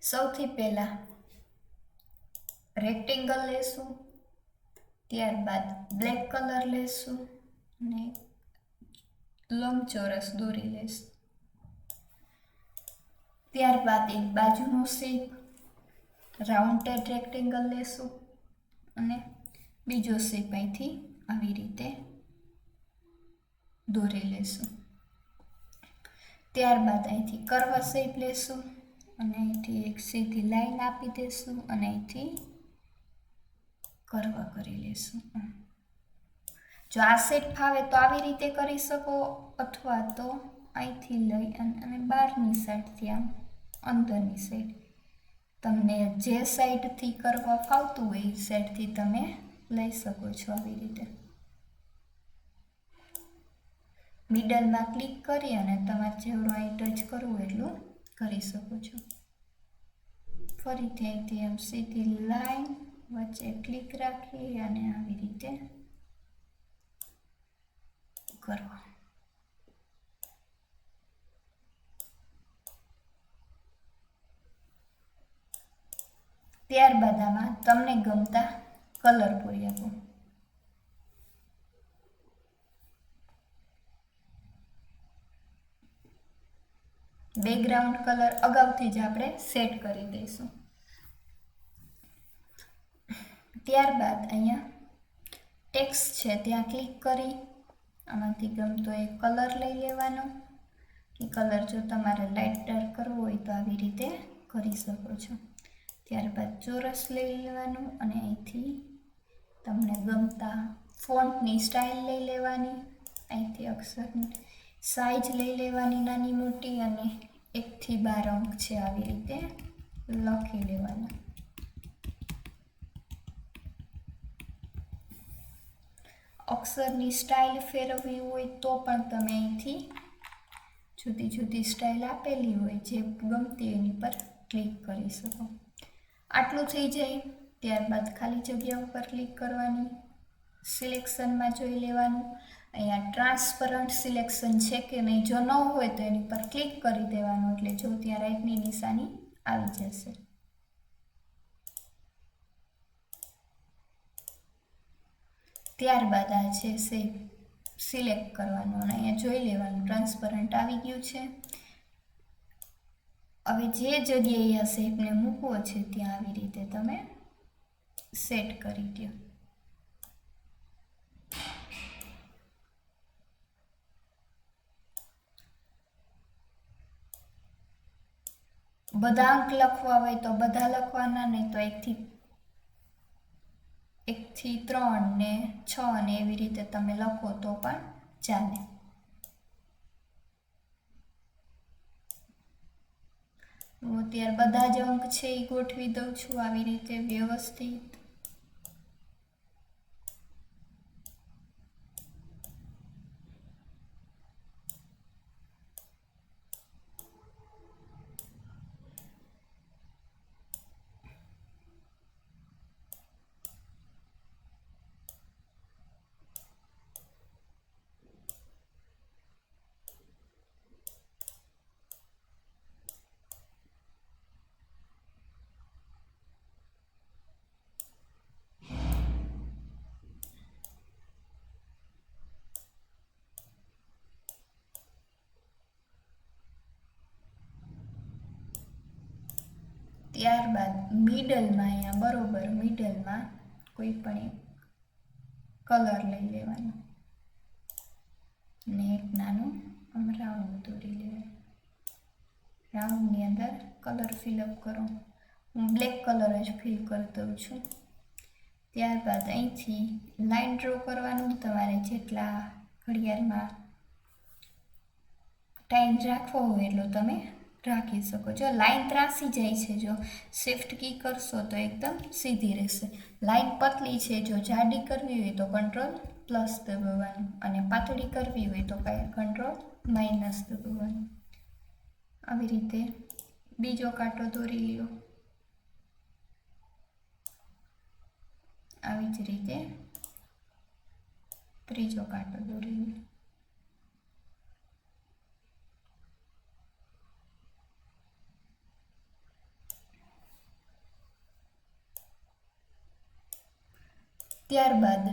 સૌથી પહેલા રેક્ટેંગલ લેશું, ત્યારબાદ બ્લેક કલર લેશું અને લંબચોરસ દોરી લેશું. ત્યારબાદ એક બાજુનો શેપ રાઉન્ડેડ રેક્ટેંગલ લેશું અને બીજો શેપ અહીંથી આવી રીતે દોરી લેશું. ત્યારબાદ અહીંથી કર્વ શેપ લેશું અને અહીંથી એક સીધી લાઈન આપી દેશું અને અહીંથી કર્વ કરી લેશું. જો આ શેપ ફાવે તો આવી રીતે કરી શકો, અથવા તો અહીંથી લઈ અને બહારની સાઈડથી આમ અંદરની સાઈડ તમને જે સાઈડથી કરવા ફાવતું હોય એ સાઈડથી તમે લઈ શકો છો. આવી રીતે મિડલમાં ક્લિક કરી અને તમારે જેવડું અહીં ટચ કરવું એટલું કરી શકો છો. ફરીથી અહીંથી આમ સીધી લાઈન વચ્ચે ક્લિક રાખી અને આવી રીતે કરો. ત્યારબાદ આમાં તમને ગમતા કલર પૂરી આપો. બેકગ્રાઉન્ડ કલર અગાઉથી જ આપણે સેટ કરી દઈશું. ત્યારબાદ અહીંયા ટેક્સ્ટ છે ત્યાં ક્લિક કરી આમાંથી ગમતો એક કલર લઈ લેવાનો. એ કલર જો તમારે લાઇટ ડાર્ક કરવો હોય તો આવી રીતે કરી શકો છો. ત્યારબાદ ચોરસ લઈ લેવાનું અને અહીંથી તમને ગમતા ફોન્ટની સ્ટાઇલ લઈ લેવાની. અહીંથી અક્ષરની સાઈઝ લઈ લેવાની નાની મોટી અને 1 થી 12 અંક છે આવી રીતે લખી લેવાના. અક્ષરની સ્ટાઇલ ફેરવવી હોય તો પણ તમે અહીંથી જુદી જુદી સ્ટાઇલ આપેલી હોય જે ગમતી એની પર ક્લિક કરી શકો. આટલું થઈ જાય ત્યારબાદ ખાલી જગ્યા ઉપર ક્લિક કરવાની, સિલેક્શનમાં જોઈ લેવાનું. અહીંયા ટ્રાન્સપરન્ટ સિલેક્શન છે કે નહીં, જો ન હોય તો એની પર ક્લિક કરી દેવાનું એટલે જો ત્યાં રાઈટની નિશાની આવી જશે. ત્યારબાદ આ છે શેપ સિલેક્ટ કરવાનું અને અહીંયા જોઈ લેવાનું ટ્રાન્સપરન્ટ આવી ગયું છે. હવે જે જગ્યાએ આ શેપને મૂકવો છે ત્યાં આવી રીતે તમે સેટ કરી દો. બધા અંક લખવા હોય તો બધા લખવાના, નહીં તો 1 થી 3 ને 6 ને એવી રીતે તમે લખો તો પણ ચાલે. હું અત્યારે બધા જ અંક છે એ ગોઠવી દઉં છું આવી રીતે વ્યવસ્થિત. ત્યારબાદ મિડલમાં અહીંયા બરોબર મિડલમાં કોઈ પણ એક કલર લઈ લેવાનો અને એક નાનું આમ રાઉન્ડ દોરી લેવાનું. રાઉન્ડની અંદર કલર ફિલઅપ કરો. હું બ્લેક કલર જ ફિલ કરી દઉં છું. ત્યારબાદ અહીંથી લાઇન ડ્રો કરવાનું. તમારે જેટલા ઘડિયાળમાં ટાઈમ રાખવો હોય એટલો તમે રાખી શકો છો. લાઈન ત્રાસી જાય છે, જો શિફ્ટ કી કરશો તો એકદમ સીધી રહેશે. લાઈન પતલી છે, જો જાડી કરવી હોય તો કંટ્રોલ પ્લસ દબાવવાનું અને પાતળી કરવી હોય તો કંટ્રોલ માઇનસ દબાવવાનું. આવી રીતે બીજો કાંટો દોરી લ્યો. આવી જ રીતે ત્રીજો કાંટો દોરી લ્યો. ત્યારબાદ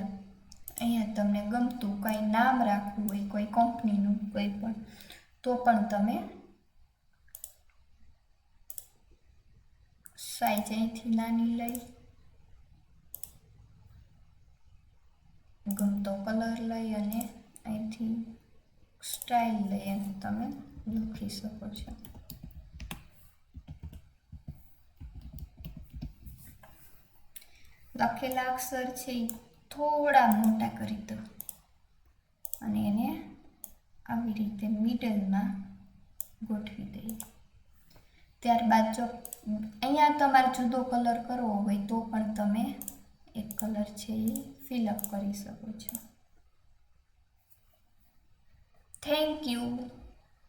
અહીંયા તમને ગમતું કંઈ નામ રાખવું હોય, કોઈ કંપનીનું કોઈ પણ, તો પણ તમે સાઈઝ અહીંથી નાની લઈ, ગમતો કલર લઈ અને અહીંથી સ્ટાઇલ લઈ અને તમે લખી શકો છો. લખેલા અક્ષર છે એ થોડા મોટા કરી દો અને એને આવી રીતે મિડલમાં ગોઠવી દઈએ. ત્યારબાદ જો અહીંયા તમારે જુદો કલર કરવો હોય તો પણ તમે એક કલર છે એ ફિલઅપ કરી શકો છો. Thank you.